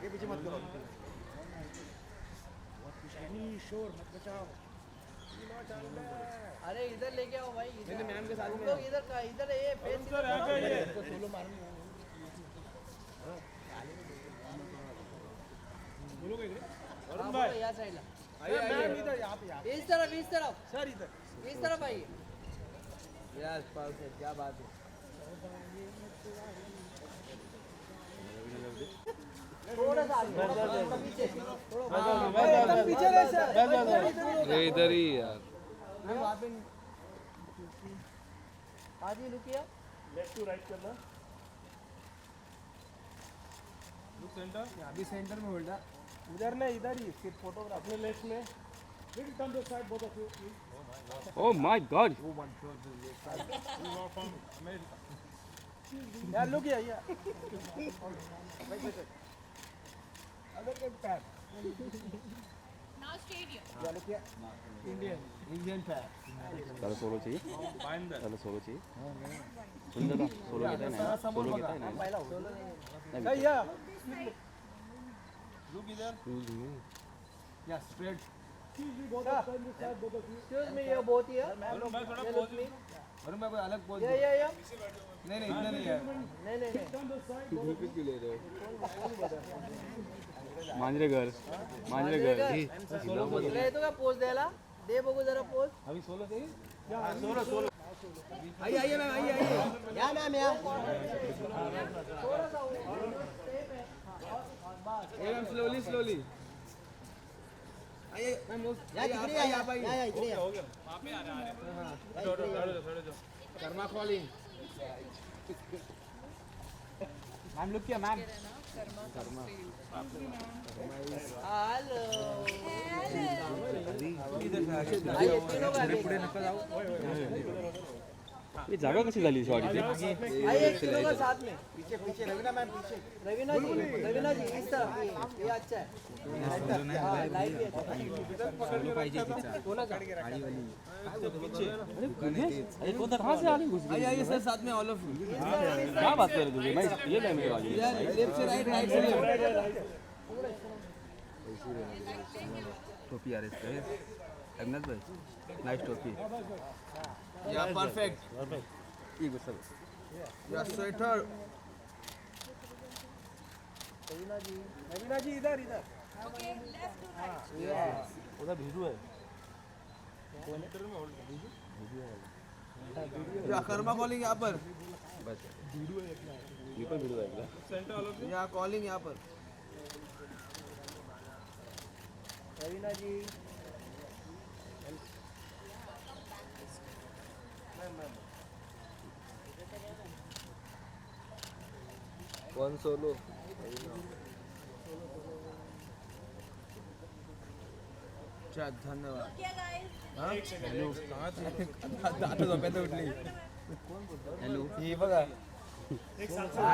आगे पीछे मत करो। शोर मत बचाओ। अरे इधर लेके आओ भाई, मैंने मैम के साथ में लोग इधर का इधर ये फेस सर आ गए ये सोलो मारूंगा। बोलो क्या हाँ बोलो, यहाँ साइड ला। मैम इधर यहाँ पे इस तरफ सर इधर इस तरफ आइए। यस परफेक्ट क्या बात है। थोड़ा सा पीछे एकदम पीछे रहे सर। इधर ही यार। वहाँ पे आजी लुकिया लेफ्ट टू राइट करना। Look centre. अभी सेंटर में होल्ड। उधर नहीं इधर ही सिर्फ फोटोग्राफ अपने लेफ्ट में। Little turn this side, both of you, please. Oh my God. Yeah, look here, yeah. Wait. Other pair. Now stadium. Yeah, look here. Indian pair. त्याला solo चाहिए. त्याला सोलो चाहिए. सुंदर का सोलो घेता है ना. सोलो घेता है ना. Hey, yeah. Look either. Yeah, straight. Excuse me, ये बहुत ही है। वरुण भाई थोड़ा पोज में। वरुण भाई कोई अलग पोज। ये नहीं इतना नहीं है। नहीं ग्रुप क्यों ले रहे हो? मांजरेगर ले तो का पोज देला दे बघू जरा पोज। अभी सोलो चाहिए? हां सोलो। आइए मैम आइए। या मैम या ये मैम स्लोली। आइए मैम या इकडे या इकडे या। हो गया। वहां पे आ रहा है। हां कर्मा कॉलिंग। मैम लुक किया मैम। Karma. हेलो इधर से आगे आइए तीनों का पुढे नका जाऊ। ये जागा कशी झाली शॉर्टची? आइए तीनों का साथ में। पीछे रवीना मैम पीछे। रवीना जी इस तरफ ये अच्छा है। हाँ, लाइट भी अच्छा है। अरे कोणता कहाँ से आली घुस गई? आइए सर साथ में ऑल ऑफ यू। क्या बात कर रहे हो तुझे? मैं ये ले मेरे वाली. लेफ्ट से राइट से लेफ्ट। टोपी यार इसका है. अविनाश भाई नाइस टोपी. या परफेक्ट। ये गुस्सा. या स्वेटर। रवीना जी इधर। Okay, left to right. उधर भिजू है. या कर्मा कॉलिंग यहाँ पर। बस. ये पण भिजू है एकदा. या कॉलिंग यहाँ पर। रवीना जी वन सोलो. अच्छा धन्यवाद। Okay, guys. आता झोपेत उठली। हेलो. ये बघा।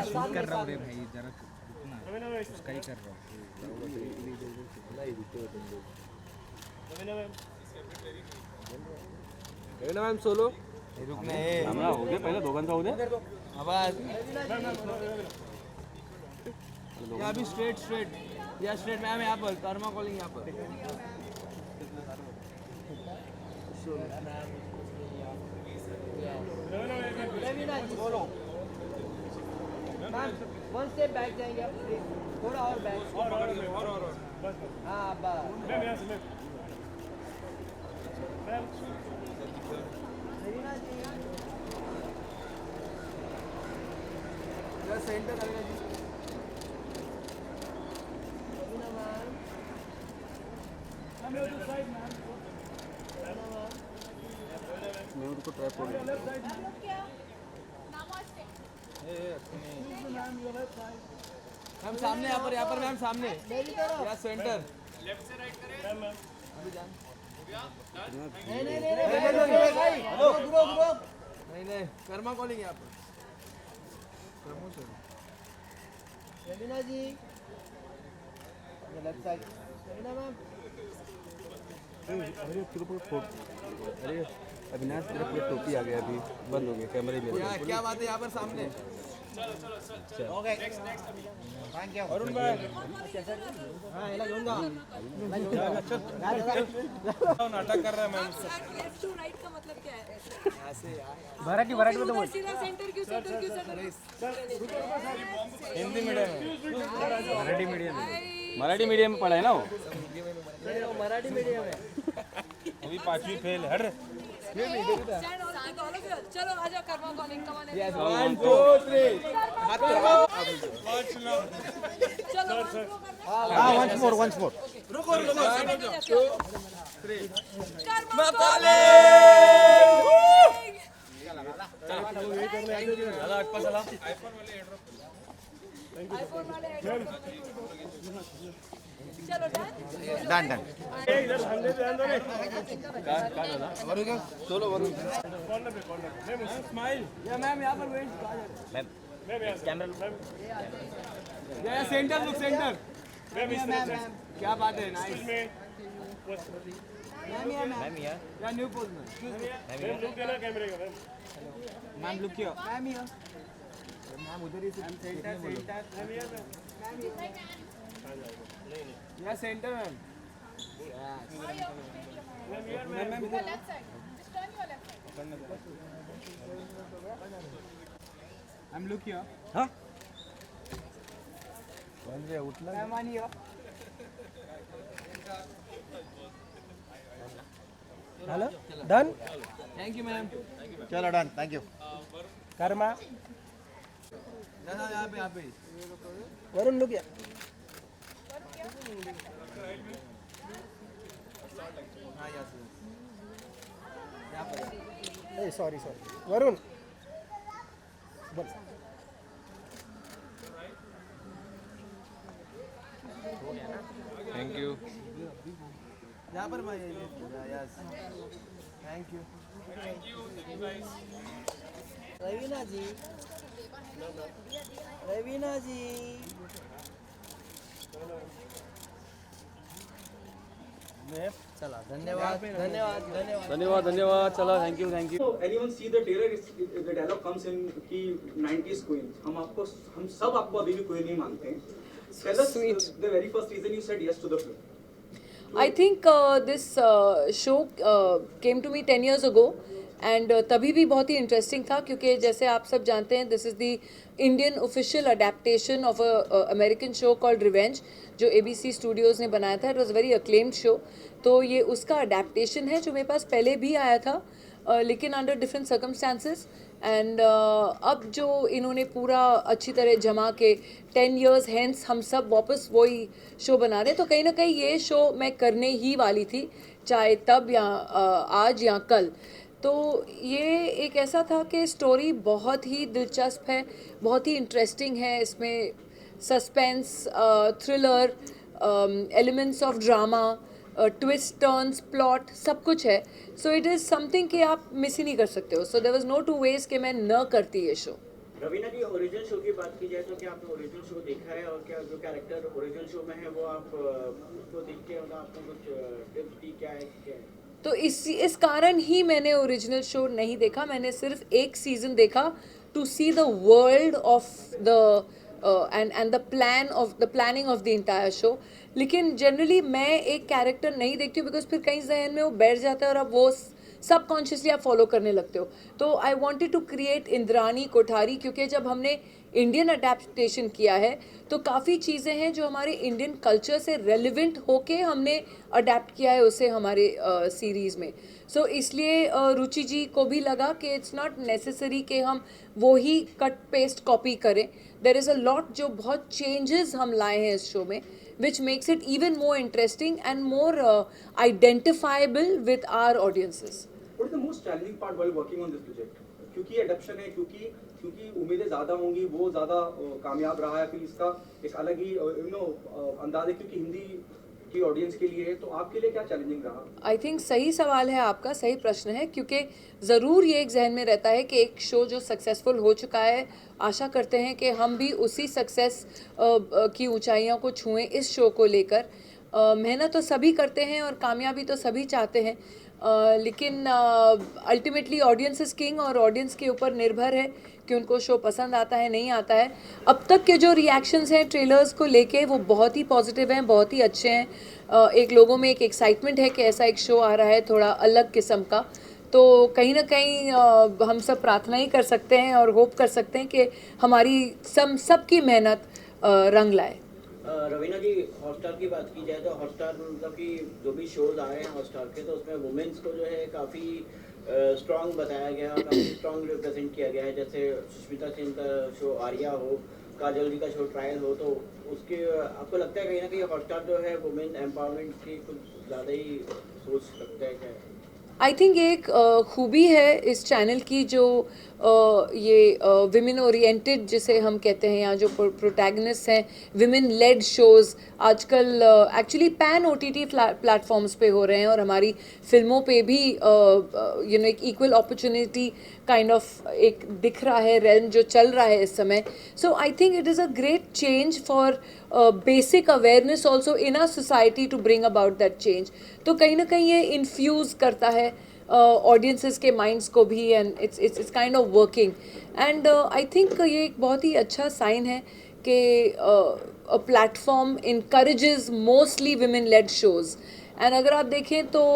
शूट कर रहा हूँ रे भाई जरा रुकना। उसका ही कर रहा हूँ। Raveena ma'am solo. रुकना थांबा हो दे पहिला दोघांचा हो दे. आवाज। या अभी स्ट्रेट। या स्ट्रेट मैम यहाँ पर कर्मा कॉलिंग यहाँ पर। रवीना जी बोलो मैम वन स्टेप बैक जाएंगे आप प्लीज, थोड़ा और बैक। और हाँ बस। रवीना जी या सेंटर रवीना जी। रवीना मैम मैं उनको ट्रैप कर दूँ. Look here. Namaste. मैम सामने यहाँ पर मैम सामने। मेरी तरफ। या सेंटर। नहीं भाई ग्रुप नहीं कर्मा कॉलिंग यहाँ पर। प्रमोशन। रवीना जी लेफ्ट साइड। रवीना मैम अरे तेरे को फोटो. अरे अविनाश तेरे को टोपी आ गया अभी. बंद हो गया कैमरे में. क्या बात है यहाँ पर सामने। ओके थैंक यू अरुण भाई हां याला घेऊन जा नाटक कर रहा है मैम लेफ्ट टू राइट का मतलब क्या है ऐसे यार मराठी में तो बोल सीधा सेंटर क्यों सेंटर हिंदी मीडियम है मराठी मीडियम में पढ़ा है ना वो मराठी मीडियम है अभी 5वीं फेल है चलो आ जाओ कर्मा कॉलिंग कम ऑन 1 2 3 चलो हां वंस मोर रुको कर्मा चलो डन डन स्माइल या मैम यहां पर वेट कैमरा या सेंटर लुक सेंटर मैम क्या बात है नाइस मैम या न्यू पोज में लुक देना कैमरे का मैम लुक हियर मैम उधर ही सेंटर या centre ma'am ma'am left side just turn your left ma'am look here हाँ ma'am on here hello done thank you ma'am चलो डन थैंक यू कर्मा यहाँ पे वरुण लुक या सॉरी वरुण थैंक यू यहाँ पर यस थैंक यू रवीना जी चला धन्यवाद चला thank you So anyone see the trailer? The dialogue comes in कि 90s queen. हम सब आपको अभी भी queen नहीं मानते हैं. Tell us the very first reason you said yes to the film. I think this show came to me 10 years ago and तभी भी बहुत ही इंटरेस्टिंग था क्योंकि जैसे आप सब जानते हैं this is the Indian official adaptation of a American show called revenge जो ABC स्टूडियोज़ ने बनाया था. It was very acclaimed show. तो ये उसका अडेप्टेशन है जो मेरे पास पहले भी आया था लेकिन अंडर डिफरेंट सर्कमस्टांसेस एंड अब जो इन्होंने पूरा अच्छी तरह जमा के 10 years हेंस हम सब वापस वही शो बना रहे. तो कहीं ना कहीं ये शो मैं करने ही वाली थी चाहे तब या आज या कल. तो ये एक ऐसा था कि स्टोरी बहुत ही दिलचस्प है, बहुत ही इंटरेस्टिंग है. इसमें suspense, thriller, elements of drama, twist, turns, plot सब कुछ है. सो इट इज़ समथिंग कि आप मिस ही नहीं कर सकते हो. So there was no two ways कि मैं न करती ये show. Raveena ji original show की बात की जाए तो क्या आपने ओरिजिनल शो देखा है और क्या जो कैरेक्टर ओरिजिनल शो में है वो आप उसको देख के मतलब आपको कुछ टिप्स दी क्या है? तो इस कारण ही मैंने ओरिजिनल शो नहीं देखा. मैंने सिर्फ एक सीज़न देखा to see the world of the end the planning of the entire show. लेकिन जनरली मैं एक कैरेक्टर नहीं देखती हूँ बिकॉज फिर कहीं जहन में वो बैठ जाता है और अब वो सबकॉन्शियसली आप फॉलो करने लगते हो. तो I wanted to create Indrani Kothari क्योंकि जब हमने इंडियन अडेप्टेशन किया है तो काफ़ी चीज़ें हैं जो हमारे इंडियन कल्चर से रेलिवेंट होके हमने अडेप्ट किया है उसे हमारे सीरीज़ में. सो इसलिए रुचि जी को भी लगा कि इट्स नॉट नेसेसरी कि हम वो ही कट पेस्ट कॉपी करें. देयर इज़ अ लॉट जो बहुत चेंजेस हम लाए हैं इस शो में which makes it even more interesting and more identifiable with our audiences. What is the most challenging part while working on this project? क्योंकि adaption है, क्योंकि उम्मीदें ज़्यादा होंगी, वो ज़्यादा कामयाब रहा है, फिर इसका एक अलग ही अंदाज है क्योंकि हिंदी की ऑडियंस के लिए है. तो आपके लिए क्या चैलेंजिंग रहा? आई थिंक सही सवाल है आपका, सही प्रश्न है क्योंकि ज़रूर ये एक जहन में रहता है कि एक शो जो सक्सेसफुल हो चुका है आशा करते हैं कि हम भी उसी सक्सेस की ऊंचाइयों को छुएं इस शो को लेकर. मेहनत तो सभी करते हैं और कामयाबी तो सभी चाहते हैं लेकिन अल्टीमेटली ऑडियंस इज किंग और ऑडियंस के ऊपर निर्भर है कि उनको शो पसंद आता है नहीं आता है। अब तक के जो रिएक्शंस हैं ट्रेलर्स को लेके वो बहुत ही पॉजिटिव हैं, बहुत ही अच्छे हैं। एक लोगों में एक एक्साइटमेंट है कि ऐसा एक शो आ रहा है थोड़ा अलग किस्म का। तो कहीं ना कहीं हम सब प्रार्थना ही कर सकते हैं और होप कर सकते हैं कि हमारी सबकी मेहनत रंग लाए। रवीना जी, हॉटस्टार की बात की जाए तो हॉटस्टार मतलब कि जो भी शोज आए हैं हॉटस्टार के, तो उसमें वुमेन्स को जो है काफ़ी स्ट्रॉन्ग बताया गया, काफ़ी स्ट्रॉन्ग रिप्रेजेंट किया गया है। जैसे सुष्मिता सेन का शो आर्या हो, काजल जी का शो ट्रायल हो, तो उसके आपको लगता है कहीं ना कहीं हॉटस्टार जो है वुमेन एम्पावरमेंट की कुछ ज़्यादा ही सोच रखता है क्या? आई थिंक एक खूबी है इस चैनल की जो ये विमेन ओरिएंटेड जिसे हम कहते हैं, या जो प्रोटैगनिस्ट हैं विमेन लेड शोज़ आजकल एक्चुअली पैन OTT प्लेटफॉर्म्स पे हो रहे हैं और हमारी फिल्मों पे भी यू नो एक इक्वल अपॉर्चुनिटी काइंड ऑफ एक दिख रहा है रेल्म जो चल रहा है इस समय। So I think it is a great change for basic awareness also in our society to bring about that change. तो कहीं ना कहीं ये इन्फ्यूज़ करता है ऑडियंसेस के माइंड्स को भी, and it's kind of working. And I think ये एक बहुत ही अच्छा साइन है कि a platform encourages mostly women led shows. And अगर आप देखें तो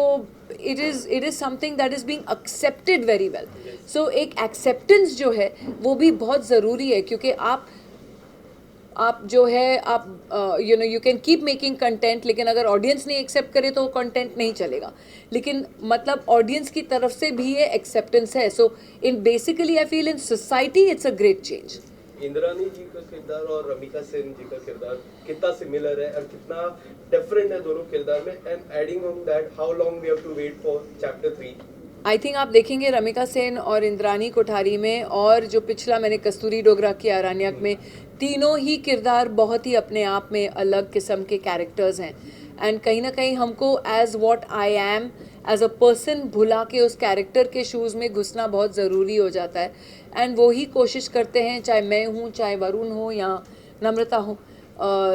it is something that is being accepted very well. So एक एक्सेप्टेंस जो है वो भी बहुत ज़रूरी है, क्योंकि आप जो है आप you know you can keep making content, लेकिन अगर ऑडियंस नहीं एक्सेप्ट करे तो वो कंटेंट नहीं चलेगा। लेकिन मतलब ऑडियंस की तरफ से भी ये एक्सेप्टेंस है। So in basically I feel in society it's a great change. Indrani ji का किरदार और रमिका सेन जी का किरदार कितना सिमिलर है और कितना डिफरेंट है दोनों किरदार में, and adding on that how long we have to wait for chapter 3? I think आप देखेंगे रमिका सेन और इंद्रानी कोठारी में, और जो पिछला मैंने कस्तूरी डोगरा किया अरण्यक में, तीनों ही किरदार बहुत ही अपने आप में अलग किस्म के कैरेक्टर्स हैं। एंड कहीं ना कहीं हमको as what I am as a person भुला के उस कैरेक्टर के शूज़ में घुसना बहुत ज़रूरी हो जाता है। एंड वो ही कोशिश करते हैं, चाहे मैं हूँ, चाहे वरुण हो या नम्रता हो,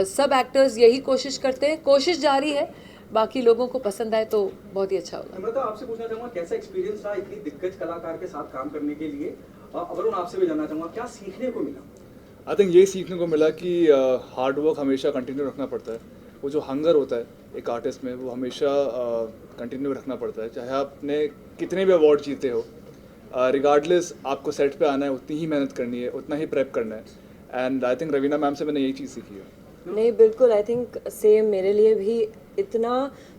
सब एक्टर्स यही कोशिश करते हैं। कोशिश जारी है, बाकी लोगों को पसंद आए तो बहुत ही अच्छा होगा। नम्रता, आपसे पूछना चाहूँगा कैसा एक्सपीरियंस रहा इतनी दिग्गज कलाकार के साथ काम करने के लिए? वरुण, आपसे भी जानना चाहूँगा क्या सीखने को मिला? आई थिंक ये सीखने को मिला कि हार्ड वर्क हमेशा कंटिन्यू रखना पड़ता है। वो जो हंगर होता है एक आर्टिस्ट में, वो हमेशा कंटिन्यू रखना पड़ता है, चाहे आपने कितने भी अवार्ड जीते हो। रिगार्डलेस आपको सेट पे आना है, उतनी ही मेहनत करनी है, उतना ही प्रेप करना है। And I think Raveena ma'am से मैंने यही चीज़ सीखी है। नहीं, बिल्कुल, आई थिंक सेम मेरे लिए भी इतना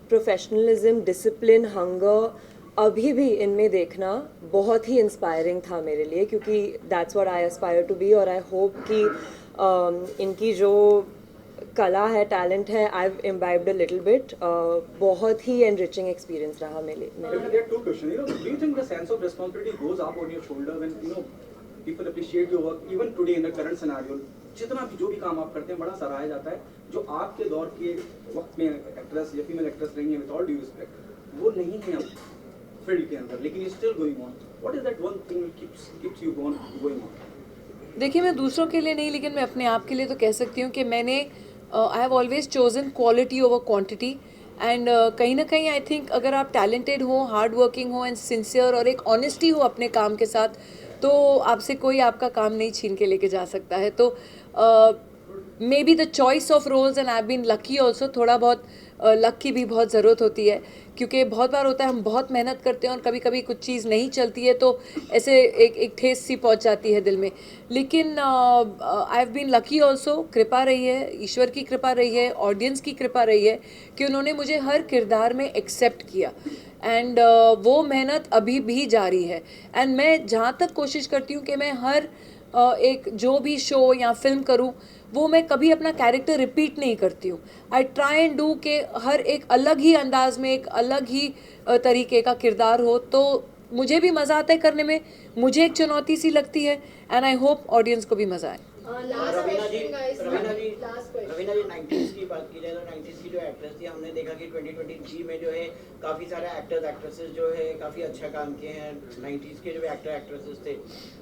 प्रोफेशनलिज्म, डिसिप्लिन, हंगर अभी भी इनमें देखना बहुत ही इंस्पायरिंग था मेरे लिए, क्योंकि that's what I aspire to be. और आई होप कि इनकी जो कला है, टैलेंट है, I have imbibed a little bit. बहुत ही एनरिचिंग एक्सपीरियंस रहा मेरे लिए। There are two questions. Do you think the sense of responsibility goes up on your shoulder when people appreciate your work even today in the current scenario? जितना भी जो भी काम आप करते हैं बड़ा सराहा जाता है। जो आपके दौर के वक्त में एक्ट्रेस या फीमेल एक्ट्रेस रही हैं, विद ऑल ड्यू रिस्पेक्ट, वो नहीं है अब फील्ड के अंदर, लेकिन still going on. What is that one thing keeps you going on? देखिए, मैं दूसरों के लिए नहीं, लेकिन मैं अपने आप के लिए तो कह सकती हूँ कि मैंने I have always chosen quality over quantity. And कहीं ना कहीं आई थिंक अगर आप टैलेंटेड हो, हार्ड वर्किंग हो एंड सिंसियर, और एक ऑनेस्टी हो अपने काम के साथ, तो आपसे कोई आपका काम नहीं छीन के लेके जा सकता है। तो maybe the choice of roles, and I have been lucky also. थोड़ा बहुत लक की भी बहुत ज़रूरत होती है, क्योंकि बहुत बार होता है हम बहुत मेहनत करते हैं और कभी कभी कुछ चीज़ नहीं चलती है, तो ऐसे एक ठेस सी पहुंच जाती है दिल में। लेकिन I have been lucky also. कृपा रही है, ईश्वर की कृपा रही है, ऑडियंस की कृपा रही है कि उन्होंने मुझे हर किरदार में एक्सेप्ट किया। एंड वो मेहनत अभी भी जारी है। एंड मैं जहाँ तक कोशिश करती हूँ कि मैं हर एक जो भी शो या फिल्म करूँ, वो मैं कभी अपना कैरेक्टर रिपीट नहीं करती हूँ। आई ट्राई एंड डू के हर एक अलग ही अंदाज में, एक अलग ही तरीके का किरदार हो, तो मुझे भी मज़ा आता है करने में, मुझे एक चुनौती सी लगती है, एंड आई होप ऑडियंस को भी मज़ा आए। रवीना जी 90s की बात की जाए तो 90s की जो एक्ट्रेस थी, हमने देखा कि 2023 में जो है काफ़ी सारे एक्टर्स एक्ट्रेसेस जो है काफ़ी अच्छा काम किए हैं। 90s के जो एक्टर एक्ट्रेसेस थे,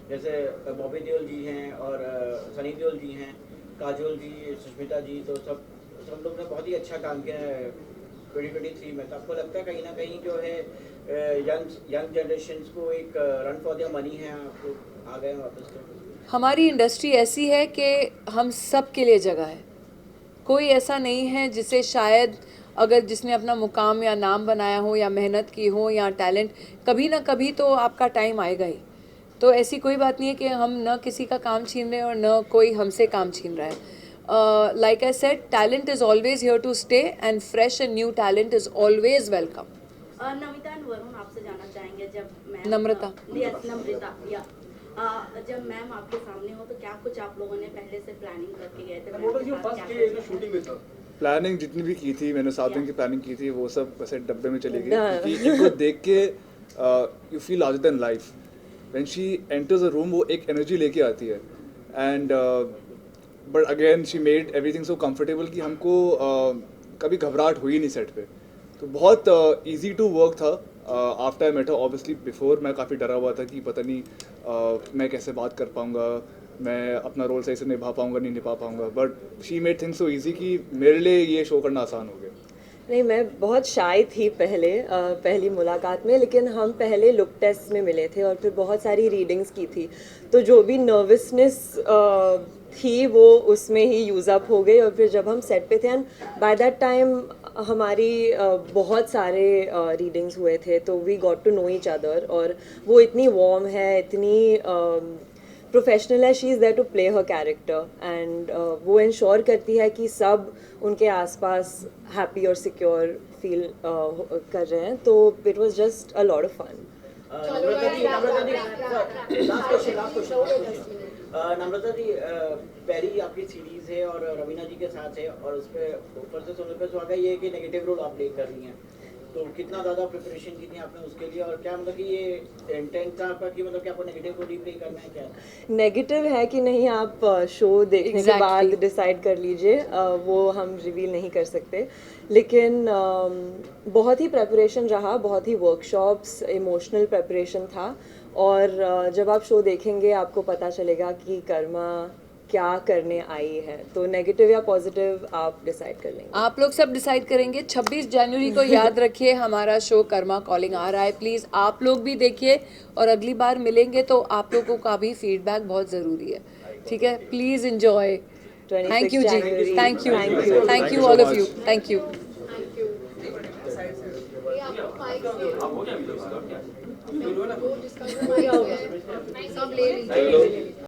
जैसे बॉबी देओल जी हैं और सनी देओल जी हैं, काजोल जी, सुष्मिता जी, तो सब लोग ने बहुत ही अच्छा काम किया है 2023 में, तो आपको लगता है कहीं ना कहीं जो है यंग जनरेशन को एक रन फॉर दियर मनी है, आपको आ गए हैं वापस? तो हमारी इंडस्ट्री ऐसी है कि हम सब के लिए जगह है, कोई ऐसा नहीं है जिसे शायद अगर जिसने अपना मुकाम या नाम बनाया हो या मेहनत की हो या टैलेंट, कभी ना कभी तो आपका टाइम आएगा ही। तो ऐसी कोई बात नहीं है कि हम न किसी का काम छीन रहे हैं और न कोई हमसे काम छीन रहा है। Like I said, talent is always here to stay and fresh and new talent is always welcome. Namita and Varun, आपसे जानना चाहेंगे, जब मैम नम्रता। नम्रता या जब मैम आपके सामने हो तो क्या कुछ आप लोगों ने पहले से प्लानिंग करके गए थे? What was your first day in the shooting with her? Planning जितनी भी की थी मैंने, 7 दिन की प्लानिंग की थी, वो सब वैसे डब्बे में चली गई, क्योंकि इनको देख के you feel larger than life. When she enters a room वो एक एनर्जी लेके आती है, and but again she made everything so comfortable कि हमको कभी घबराहट हुई नहीं सेट पे। तो बहुत ईजी टू वर्क था। After I met her, obviously before मैं काफ़ी डरा हुआ था कि पता नहीं मैं कैसे बात कर पाऊँगा, मैं अपना रोल सही से निभा पाऊँगा नहीं निभा पाऊँगा, but she made things so easy कि मेरे लिए ये शो करना आसान हो गया। नहीं, मैं बहुत शाय थी पहली मुलाकात में, लेकिन हम पहले लुक टेस्ट में मिले थे और फिर बहुत सारी रीडिंग्स की थी, तो जो भी नर्वसनेस थी वो उसमें ही यूज़ अप हो गई। और फिर जब हम सेट पे थे एंड बाय दैट टाइम हमारी बहुत सारे रीडिंग्स हुए थे, तो we got to know each other. और वो इतनी वार्म है, इतनी प्रोफेशनल है, she is there to play her character, and वो इंश्योर करती है कि सब उनके आसपास हैप्पी और सिक्योर फील कर रहे हैं। तो it was just a lot of fun. Namrata ji, पहली आपकी सीरीज है और रवीना जी के साथ है, और उस पर ऊपर से सुनने पे सुहागा ये है कि नेगेटिव रोल आप प्ले कर रही हैं, तो कितना ज़्यादा प्रिपरेशन की थी आपने उसके लिए, और क्या मतलब कि ये इंटेंट था आपका कि मतलब कि आपको नेगेटिव रोल ही प्ले करना है? क्या नेगेटिव है कि नहीं आप शो देखने के बाद डिसाइड कर लीजिए, वो हम रिवील नहीं कर सकते। लेकिन बहुत ही प्रेपरेशन रहा, बहुत ही वर्कशॉप्स, इमोशनल प्रेपरेशन था, और जब आप शो देखेंगे आपको पता चलेगा कि कर्मा क्या करने आई है। तो नेगेटिव या पॉजिटिव आप डिसाइड कर लेंगे, आप लोग सब डिसाइड करेंगे। 26 जनवरी को याद रखिए हमारा शो कर्मा कॉलिंग आ रहा है, प्लीज़ आप लोग भी देखिए, और अगली बार मिलेंगे तो आप लोगों का भी फीडबैक बहुत ज़रूरी है, ठीक है? Please enjoy. थैंक यू जी, thank you all of you, thank you. सब ले लीजिए।